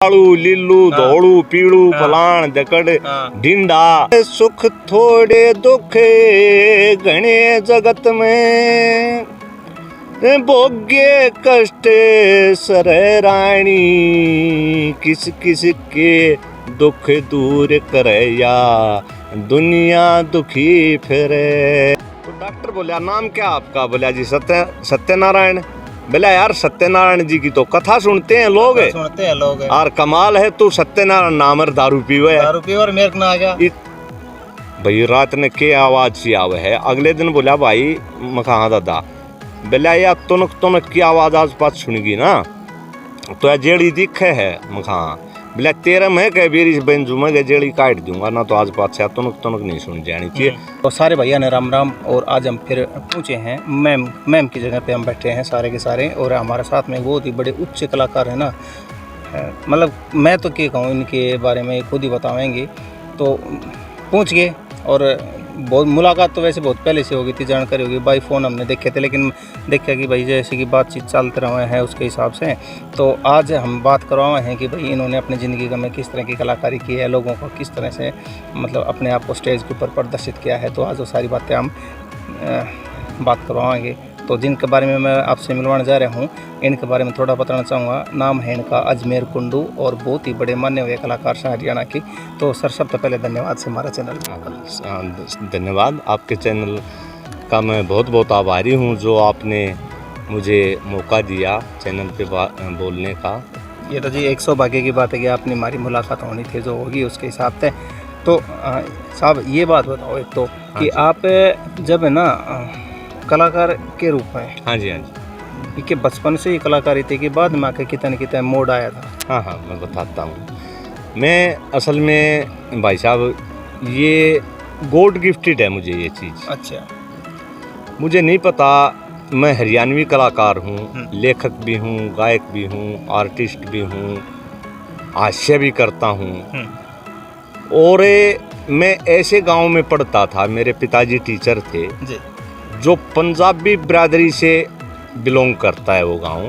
कालू लीलू धोड़ू पीड़ू फलाण दकड़ ढिंडा सुख थोड़े दुखे घने जगत में भोग्य कष्ट सर रानी किस किस के दुख दूर करे या दुनिया दुखी फिरे। तो डॉक्टर बोला नाम क्या आपका? बोला जी सत्यनारायण। बोला यार सत्यनारायण जी की तो कथा सुनते हैं लोग और कमाल है तू सत्यनारायण नाम दारू पीवे और मेरे को ना आ गया भाई रात ने के आवाज सी आवे है। अगले दिन बोला भाई मखा दादा बोला या तुनक तुनक की आवाज आस पास सुनगी ना तो जेड़ी दिखे है मखा बोला तेरा मैं कह बेरी बंजू मैं जेड़ी काट दूंगा ना तो आज पास से तुनक तुनक नहीं सुन जानी चाहिए। तो सारे भैया ने राम राम। और आज हम फिर पहुँचे हैं मैम की जगह पे हम बैठे हैं सारे के सारे। और हमारे साथ में बहुत ही बड़े उच्च कलाकार हैं ना, मतलब मैं तो क्या कहूँ इनके बारे में खुद ही बताएंगे। तो पहुँच गए और बहुत मुलाकात तो वैसे बहुत पहले से हो गई थी, जानकारी होगी बाई फ़ोन हमने देखे थे, लेकिन देखा कि भाई जैसे कि बातचीत चलते रहे हैं उसके हिसाब से। तो आज हम बात करवाए हैं कि भाई इन्होंने अपनी ज़िंदगी में किस तरह की कलाकारी की है, लोगों को किस तरह से मतलब अपने आप को स्टेज के ऊपर प्रदर्शित किया है। तो आज वो सारी बातें हम बात करवाएंगे। तो जिनके बारे में मैं आपसे मिलवाने जा रहा हूँ इनके बारे में थोड़ा बताना चाहूँगा। नाम है इनका अजमेर कुंडू और बहुत ही बड़े माने हुए कलाकार हैं हरियाणा की। तो सर सबसे पहले धन्यवाद से हमारा चैनल धन्यवाद आपके चैनल का मैं बहुत बहुत आभारी हूँ जो आपने मुझे मौका दिया चैनल पे बोलने का। ये तो जी एक सौभाग्य की बात है कि आपने हमारी मुलाकात होनी थी जो होगी उसके हिसाब से। तो साहब ये बात बताओ एक तो कि आप जब है ना कलाकार के रूप में, हाँ जी कि बचपन से ही कलाकारी थी कि बाद में आके कितना कितना मोड आया था? हाँ मैं बताता हूँ। मैं असल में भाई साहब ये गॉड गिफ्टेड है मुझे ये चीज़। अच्छा। मुझे नहीं पता, मैं हरियाणवी कलाकार हूँ, लेखक भी हूँ, गायक भी हूँ, आर्टिस्ट भी हूँ, हास्य भी करता हूँ। और मैं ऐसे गांव में पढ़ता था, मेरे पिताजी टीचर थे जी। जो पंजाबी बिरादरी से बिलोंग करता है वो गांव।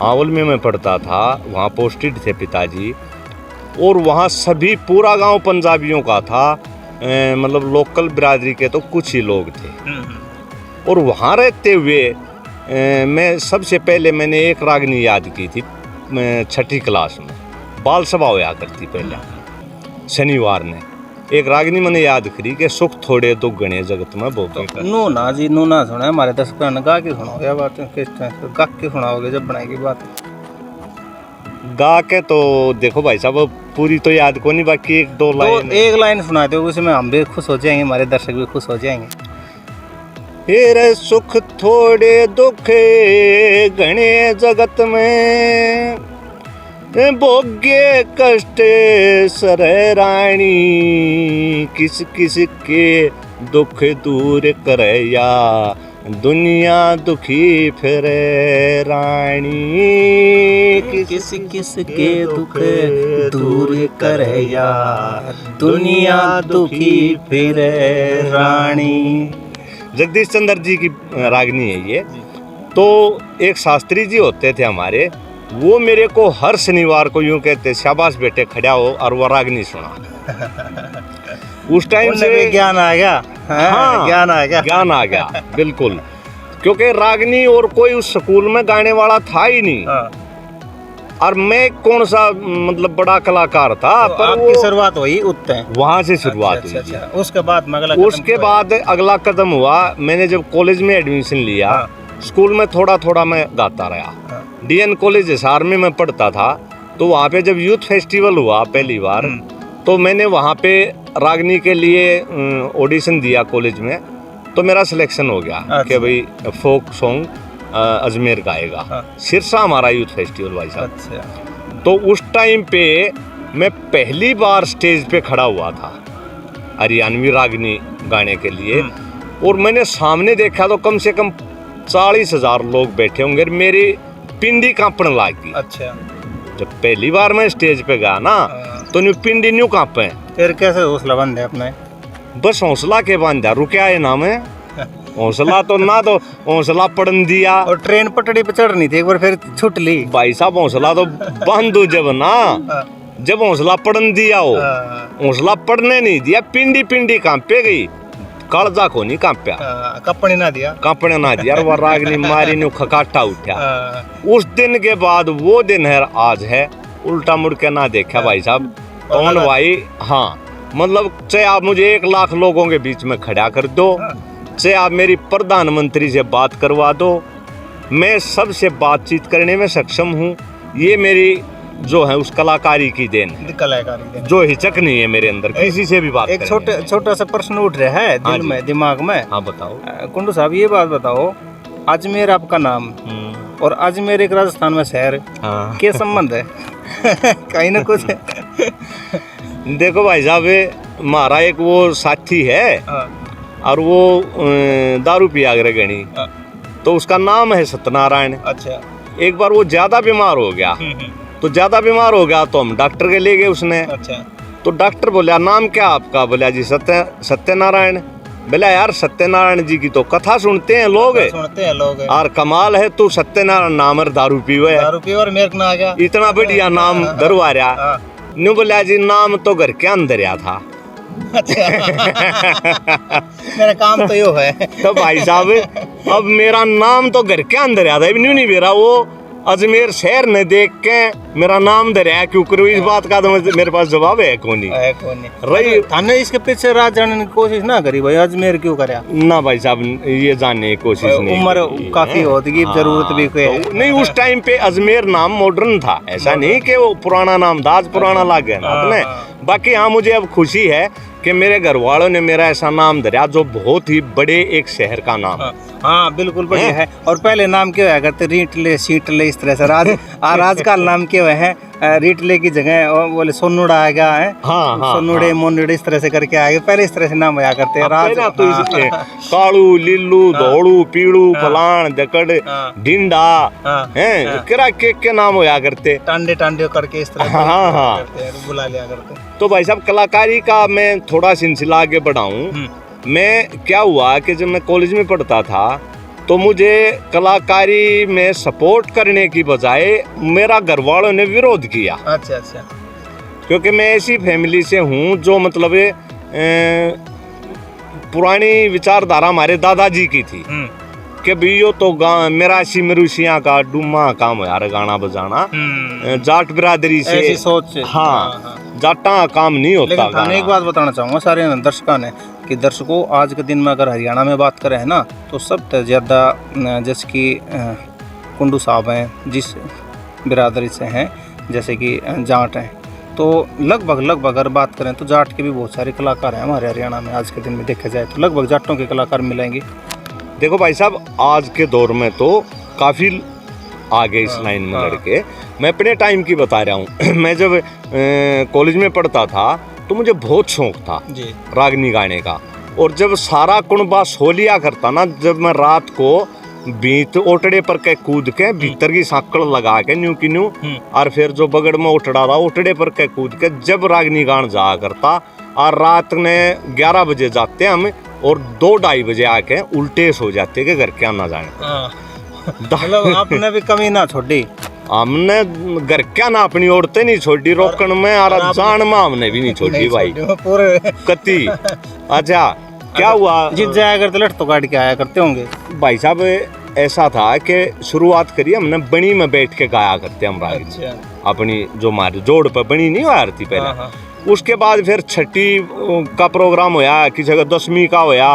आवल में मैं पढ़ता था, वहाँ पोस्टेड थे पिताजी और वहाँ सभी पूरा गांव पंजाबियों का था, मतलब लोकल बिरादरी के तो कुछ ही लोग थे। और वहाँ रहते हुए मैं सबसे पहले मैंने एक रागनी याद की थी 6ठी क्लास में, बाल सभा होया करती पहले शनिवार ने। एक रागनी मैंने याद करी कि सुख थोड़े तो गणे जगत में भोगे। नो ना जी नो ना सुना हमारे दर्शकों ने गा के सुनाओगे बात, किस तरह से गा के सुनाओगे जब बनाएगी बात? गा के तो देखो भाई साहब पूरी तो याद को नहीं, बाकी एक दो लाइन, एक लाइन सुना दो उसमें हम भी खुश हो जाएंगे, हमारे दर्शक भी खुश हो जाएंगे। हेरे सुख थोड़े दुखे घने जगत में भोग्य कष्ट सर रानी किस किस के दुख दूर करे या दुनिया दुखी फिरे रानी किस किस के दुख दूर करे या दुनिया दुखी फिरे रानी। जगदीश चंद्र जी की रागनी है ये। तो एक शास्त्री जी होते थे हमारे, वो मेरे को हर शनिवार को यूं कहते शाबाश बेटे खड़ा हो और वो रागनी सुना। उस टाइम से ज्ञान आ गया। हाँ, ज्ञान आ गया बिल्कुल। क्योंकि रागनी और कोई उस स्कूल में गाने वाला था ही नहीं। और मैं कौन सा मतलब बड़ा कलाकार था। तो पर आपकी शुरुआत हुई उत्ते वहाँ से शुरुआत हुई। अच्छा। उसके बाद अगला कदम हुआ, मैंने जब कॉलेज में एडमिशन लिया, स्कूल में थोड़ा थोड़ा मैं गाता रहा। डीएन कॉलेज हिसार में मैं पढ़ता था, तो वहाँ पे जब यूथ फेस्टिवल हुआ पहली बार, तो मैंने वहाँ पे रागनी के लिए ऑडिशन दिया कॉलेज में, तो मेरा सिलेक्शन हो गया कि भाई फोक सॉन्ग अजमेर गाएगा। सिरसा हमारा यूथ फेस्टिवल भाई साहब। तो उस टाइम पे मैं पहली बार स्टेज पे खड़ा हुआ था हरियाणवी रागनी गाने के लिए, और मैंने सामने देखा तो कम से कम 40,000 लोग बैठे होंगे, मेरी पिंडी कांपने लगी। अच्छा। जब पहली बार मैं स्टेज पे गया ना तो न्यू पिंडी न्यू कांपे। फिर कैसे हौसला बंद है अपने? बस हौसला के बांधा रुके आए ना मैं हौसला तो ना, तो हौसला पड़न दिया। और ट्रेन पटड़ी पे चढ़नी थी एक बार, फिर छूट ली। भाई साहब हौसला तो बांधो जब ना, जब हौसला पड़न दिया हो, हौसला पड़ने नहीं दिया, पिंडी पिंडी कांपे गई, कालजा को नहीं कांप्या, कपड़े ना दिया, कांपने ना दिया, और वह रागनी मारी ने खकाटा उठा। उस दिन के बाद वो दिन है आज है, उल्टा मुड़ के ना देखा भाई साहब कौन भाई। हाँ मतलब चाहे आप मुझे 1 लाख लोगों के बीच में खड़ा कर दो, चाहे आप मेरी प्रधानमंत्री से बात करवा दो, मैं सबसे बातचीत करने में सक्षम हूँ। ये मेरी जो है उस कलाकारी की देन, जो हिचक नहीं है मेरे अंदर किसी से भी बात। एक छोटा सा प्रश्न उठ रहा है दिल में, दिमाग में। हाँ बताओ कुंडू साहब, ये बात बताओ, अजमेर आपका नाम और अजमेर एक राजस्थान में शहर, क्या संबंध है? कहीं ना कुछ। देखो भाई साहब, हमारा एक वो साथी है और वो दारू पिया कर गणी, तो उसका नाम है सत्यनारायण। अच्छा। एक बार वो ज्यादा बीमार हो गया, तो ज्यादा बीमार हो गया तो हम डॉक्टर के ले गए उसने। अच्छा। तो डॉक्टर बोला नाम क्या आपका? बोला जी सत्यनारायण। बोला यार सत्यनारायण जी की तो कथा सुनते हैं लोग, और कमाल है तू सत्यनारायण नाम और दारू पीवे, और मेरे को ना आ गया, इतना बढ़िया नाम धरवा रहा। न्यू बोला जी नाम तो घर के अंदर या था। अच्छा। मेरा काम तो यो है। तो भाई साहब अब मेरा नाम तो घर के अंदर या था, न्यू नहीं मेरा वो अजमेर शहर ने देख के मेरा नाम दरिया क्यों करो, इस बात का तो मेरे पास जवाब है कोनी रही। थाने इसके पीछे राज जानने की कोशिश ना करी भाई, अजमेर क्यों करया? ना भाई साहब ये जानने की कोशिश नहीं, उम्र काफी होती, जरूरत भी कोई तो नहीं। उस टाइम पे अजमेर नाम मॉडर्न था, ऐसा नहीं कि वो पुराना नाम था, आज पुराना लग गया ना अपने। बाकी हाँ मुझे अब खुशी है कि मेरे घर वालों ने मेरा ऐसा नाम धरा जो बहुत ही बड़े एक शहर का नाम। हाँ बिल्कुल बढ़िया है। और पहले नाम क्या हुआ करते, रीटले सीटले इस तरह से। आजकल नाम क्या हुआ है, रीटले की जगह बोले सोनुड़ा आ गया है। हाँ, हाँ, सोनुड़े मोनुड़े इस तरह से करके आ गए, पहले इस तरह से नाम हुआ करते हैं। तो कालू लीलू धोड़ू पीड़ू फलान जकड़ ढिंडा है किरा के नाम होया करते, टांडे टांडे करके इस तरह। हाँ हाँ बुला लिया करते। तो भाई साहब कलाकारी का मैं थोड़ा सिलसिला आगे बढ़ाऊं। मैं क्या हुआ कि जब मैं कॉलेज में पढ़ता था तो मुझे कलाकारी में सपोर्ट करने की बजाय मेरा घर वालों ने विरोध किया। अच्छा अच्छा। क्योंकि मैं ऐसी फैमिली से हूँ जो मतलब पुरानी विचारधारा हमारे दादाजी की थी कि भाई यो तो मेरा सिमरूसिया का डुम्मा काम है यार, गाना बजाना जाट बिरादरी से ऐसी सोच। हाँ जाटा काम नहीं होता। लेकिन थाने एक बात बताना चाहूँगा सारे दर्शकों ने कि दर्शकों आज के दिन में अगर हरियाणा में बात करें ना तो सबसे ज़्यादा जैसे कि कुंडू साहब हैं जिस बिरादरी से हैं, जैसे कि जाट हैं, तो लगभग अगर बात करें तो जाट के भी बहुत सारे कलाकार हैं हमारे हरियाणा में। आज के दिन में देखा जाए तो लगभग जाटों के कलाकार मिलेंगे। देखो भाई साहब आज के दौर में तो काफ़ी आगे इस लाइन में लड़के। मैं अपने टाइम की बता रहा हूँ। मैं जब कॉलेज में पढ़ता था तो मुझे बहुत शौक था जी रागनी गाने का, और जब सारा कुनबा सो लिया करता ना, जब मैं रात को बीत ओटड़े पर के कूद के भीतर की सांकड़ लगा के न्यू की न्यू, और फिर जो बगड़ में ओटड़ा था ओटड़े पर के कूद के जब रागनी गान जाया करता, और रात ने 11 बजे जाते हम और 2-2:30 बजे आके उल्टे सो जाते कि घर के आना जाने। मतलब आपने भी कमी ना छोड़ी? हमने घर क्या ना अपनी औरतें नहीं छोड़ी रोकन में, और जान में हमने भी नहीं छोड़ी भाई पूरे कति। अच्छा क्या हुआ, जित जाया करते लट तो काट के आया करते होंगे भाई साहब? ऐसा था कि शुरुआत करी हमने बनी में बैठ के गाया करते हम राग। अच्छा। अपनी जो हमारी जोड़ पर बनी नहीं हुआ थी पहले। उसके बाद फिर छठी का प्रोग्राम होया, किसी जगह 10वीं का होया,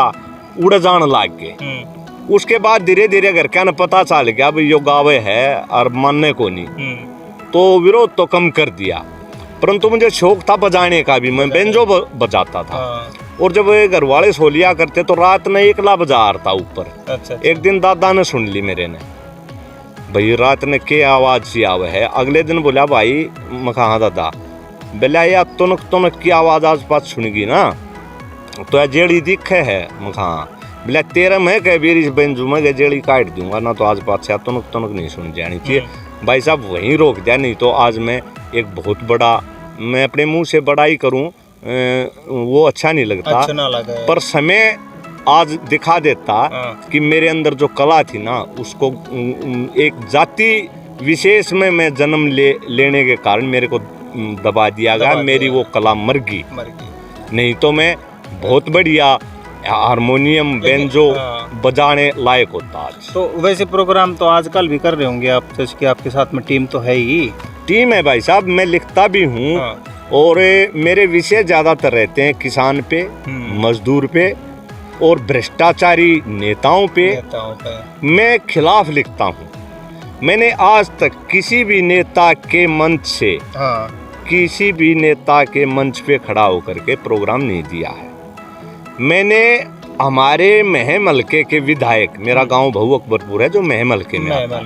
उड़ जान लाग गए। उसके बाद धीरे धीरे घर क्या न पता चल गया भाई यो गावे है और मानने को नहीं, तो विरोध तो कम कर दिया। परंतु मुझे शौक था बजाने का भी, मैं बेंजो बजाता था। और जब घर वाले सो लिया करते तो रात में एकला बजा रहा था ऊपर। अच्छा। एक दिन दादा ने सुन ली मेरे ने, भाई रात ने के आवाज सी आवे है। अगले दिन बोला भाई मखा दादा, बोला या तुनक तुनक की आवाज आस पास सुनगी ना तो जेड़ी दिखे है मखा, बोला तेरा मैं कह बीरी बेंजू में जेड़ी काट दूंगा ना, तो आज बात से तुनक तुनक नहीं सुन जानी चाहिए। भाई साहब वहीं रोक दिया, नहीं तो आज मैं एक बहुत बड़ा, मैं अपने मुंह से बड़ाई करूं वो अच्छा नहीं लगता। अच्छा ना लगे। पर समय आज दिखा देता कि मेरे अंदर जो कला थी ना, उसको एक जाति विशेष में मैं जन्म लेने के कारण मेरे को दबा दिया गया, मेरी वो कला मर गई। नहीं तो मैं बहुत बढ़िया हारमोनियम बेंजो बजाने लायक होता आज। तो वैसे प्रोग्राम तो आजकल भी कर रहे होंगे आप, जैसे कि आपके साथ में टीम तो है ही। टीम है भाई साहब, मैं लिखता भी हूँ और मेरे विषय ज्यादातर रहते हैं किसान पे, मजदूर पे और भ्रष्टाचारी नेताओं पे मैं खिलाफ लिखता हूँ। मैंने आज तक किसी भी नेता के मंच से किसी भी नेता के मंच पे खड़ा होकर के प्रोग्राम नहीं दिया है। मैंने हमारे महम हल्के के विधायक, मेरा गांव भऊ अकबरपुर है जो महम हल्के में आता है,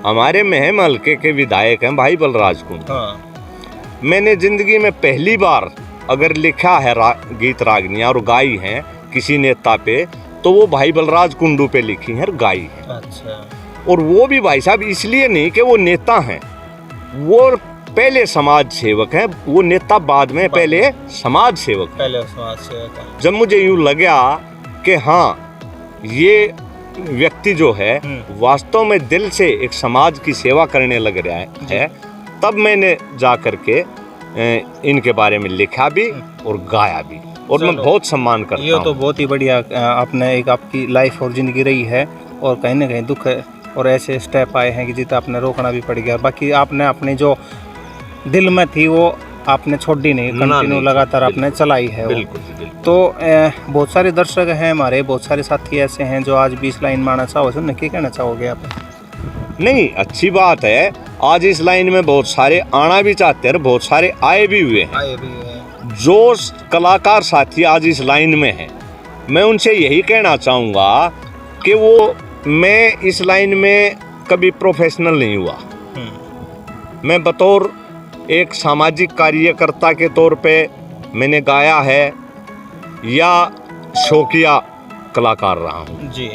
हमारे महम हल्के के विधायक हैं भाई बलराज कुंडू। मैंने जिंदगी में पहली बार अगर लिखा है गीत रागनियां और गाई हैं किसी नेता पे, तो वो भाई बलराज कुंडू पे लिखी है और गाई है। अच्छा। और वो भी भाई साहब इसलिए नहीं कि वो नेता हैं, वो पहले समाज सेवक हैं, वो नेता बाद में, पहले समाज सेवक हैं। जब मुझे यूं लगा कि हाँ ये व्यक्ति जो है वास्तव में दिल से एक समाज की सेवा करने लग रहा है, तब मैंने जा करके इनके बारे में लिखा भी और गाया भी, और मैं बहुत सम्मान करता हूँ। ये तो बहुत ही बढ़िया आपने एक आपकी लाइफ और ज़िंदगी रही है, और कहीं ना कहीं दुख है और ऐसे स्टेप आए हैं कि जितना आपने रोकना भी पड़ गया। बाकी आपने अपनी जो दिल में थी वो आपने छोड़ी नहीं, कंटिन्यू लगातार आपने चलाई है। बिल्कुल। तो बहुत सारे दर्शक हैं हमारे, बहुत सारे साथी ऐसे हैं जो आज भी इस लाइन में आना चाहो, सुनने क्या कहना चाहोगे आप? नहीं, अच्छी बात है, आज इस लाइन में बहुत सारे आना भी चाहते हैं, बहुत सारे आए भी हुए हैं। जो कलाकार साथी आज इस लाइन में हैं, मैं उनसे यही कहना चाहूँगा कि वो, मैं इस लाइन में कभी प्रोफेशनल नहीं हुआ। मैं बतौर एक सामाजिक कार्यकर्ता के तौर पे मैंने गाया है या शौकिया कलाकार रहा हूँ जी।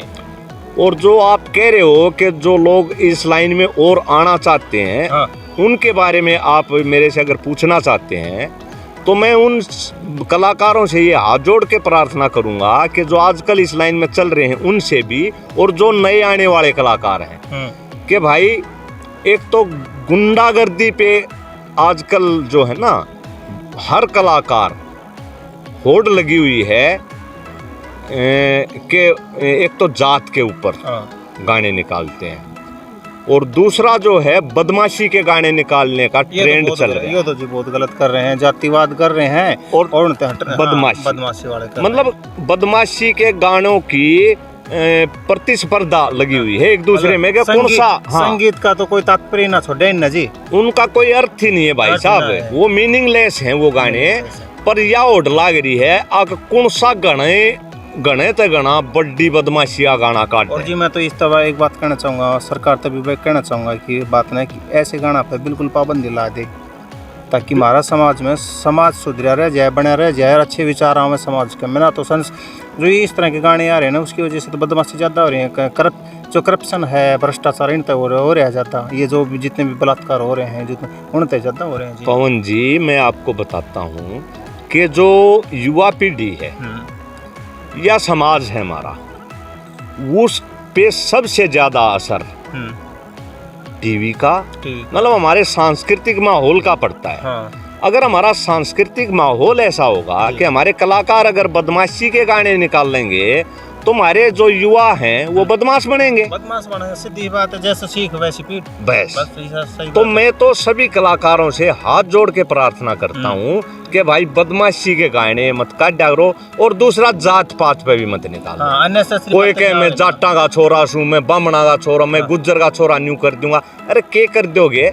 और जो आप कह रहे हो कि जो लोग इस लाइन में और आना चाहते हैं, उनके बारे में आप मेरे से अगर पूछना चाहते हैं, तो मैं उन कलाकारों से ये हाथ जोड़ के प्रार्थना करूंगा कि जो आजकल इस लाइन में चल रहे हैं उनसे भी, और जो नए आने वाले कलाकार हैं, कि भाई एक तो गुंडागर्दी पे आजकल जो है ना, हर कलाकार होड़ लगी हुई है कि एक तो जात के ऊपर गाने निकालते हैं, और दूसरा जो है बदमाशी के गाने निकालने का ट्रेंड चल रहा है। ये तो जी बहुत गलत कर रहे हैं, जातिवाद कर रहे हैं और बदमाशी वाले मतलब बदमाशी के गानों की प्रतिस्पर्धा लगी हुई है एक दूसरे में, कौन सा संगीत का तो कोई तात्पर्य ना छोड़े न जी, उनका कोई अर्थ ही नहीं है भाई साहब, वो मीनिंगलेस हैं वो गाने। पर या ओढ़ लाग रही है आग कौन सा गणे ते गणा बड्डी बदमाशिया गाना काट। और जी मैं तो इस तरह एक बात कहना चाहूँगा, सरकार तभी मैं कहना चाहूँगा कि बात नहीं कि ऐसे गाना पे बिल्कुल पाबंदी ला दे, ताकि हमारा समाज में समाज सुधरा रह जाए, बना रह जाए, और अच्छे विचार आवे समाज के। मेरा तो जो इस तरह के गाने आ रहे हैं ना, उसकी वजह से तो बदमाशी ज़्यादा हो रही है, जो करप्शन है, भ्रष्टाचार इन तक हो रहा जाता, ये जो भी जितने भी बलात्कार हो रहे हैं जितने उन तक ज़्यादा हो रहे हैं। पवन जी मैं आपको बताता हूँ कि जो युवा पीढ़ी है या समाज है हमारा, उस पे सबसे ज्यादा असर टीवी का, मतलब हमारे सांस्कृतिक माहौल का पड़ता है। अगर हमारा सांस्कृतिक माहौल ऐसा होगा कि हमारे कलाकार अगर बदमाशी के गाने निकाल लेंगे, तो हमारे जो युवा हैं वो बदमाश बनेंगे। सीधी बात है, जैसे सीख वैसी पीठ बस। तो मैं तो सभी कलाकारों से हाथ जोड़ के प्रार्थना करता हूँ कि भाई बदमाशी के गाने मत काटा करो, और दूसरा जात पात पे भी मत निकालो। कोई कहे मैं जाटा का छोरा हूँ, मैं बामणा का छोरा, मैं गुज्जर का छोरा न्यू कर दूंगा। अरे क्या कर दोगे?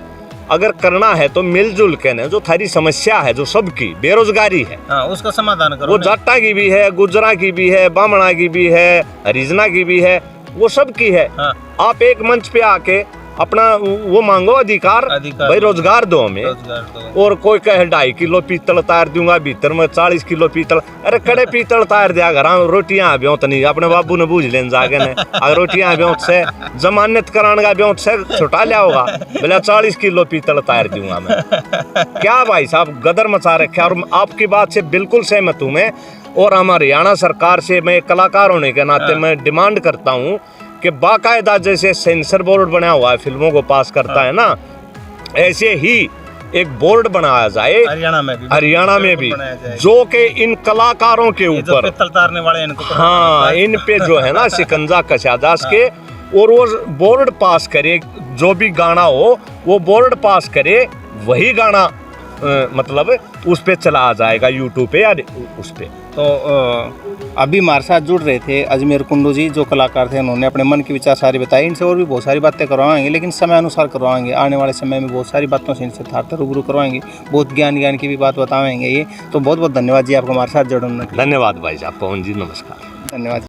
अगर करना है तो मिलजुल के ना, जो थारी समस्या है, जो सबकी बेरोजगारी है, उसका समाधान करो। वो जाटा की भी है, गुजरा की भी है, बामणा की भी है, हरिजना की भी है, वो सबकी है। आप एक मंच पे आके अपना वो मांगो अधिकार भाई, रोजगार दो हमें। और कोई कहे 2.5 किलो पीतल तार दूंगा, भीतर में 40 किलो पीतल। अरे कड़े पीतल तार दिया घर, रोटियां ब्योत नहीं, अपने बाबू ने बूझ लेन जाके ने, अगर रोटियां ब्योत से जमानत कराने का ब्योत से छुटा लिया होगा, बोला 40 किलो पीतल तार दूंगा मैं। क्या भाई साहब गदर मचा रखे। और आपकी बात से बिल्कुल सहमत हूँ मैं। और हम हरियाणा सरकार से, मैं कलाकार होने के नाते मैं डिमांड करता हूँ कि बाकायदा जैसे सेंसर बोर्ड बना हुआ है फिल्मों को पास करता है ना, ऐसे ही एक बोर्ड बनाया जाए हरियाणा में भी जो कि इन कलाकारों के ऊपर तारने वाले इनको, हाँ, इन पे जो है ना शिकंजा कसा जा सके, और वो बोर्ड पास करे, जो भी गाना हो वो बोर्ड पास करे, वही गाना मतलब उस पे चला जाएगा यूट्यूब पे या उस पे। तो अभी हमारे साथ जुड़ रहे थे अजमेर कुंडू जी, जो कलाकार थे, उन्होंने अपने मन की विचार सारी बताई। इनसे और भी बहुत सारी बातें करवाएंगे, लेकिन समय अनुसार करवाएंगे। आने वाले समय में बहुत सारी बातों से इनसे थार रूबरू करवाएंगे, बहुत ज्ञान की भी बात बताएंगे ये। तो बहुत बहुत धन्यवाद जी आपको हमारे साथ जुड़ने के लिए। धन्यवाद भाई साहब, पवन जी, नमस्कार। धन्यवाद।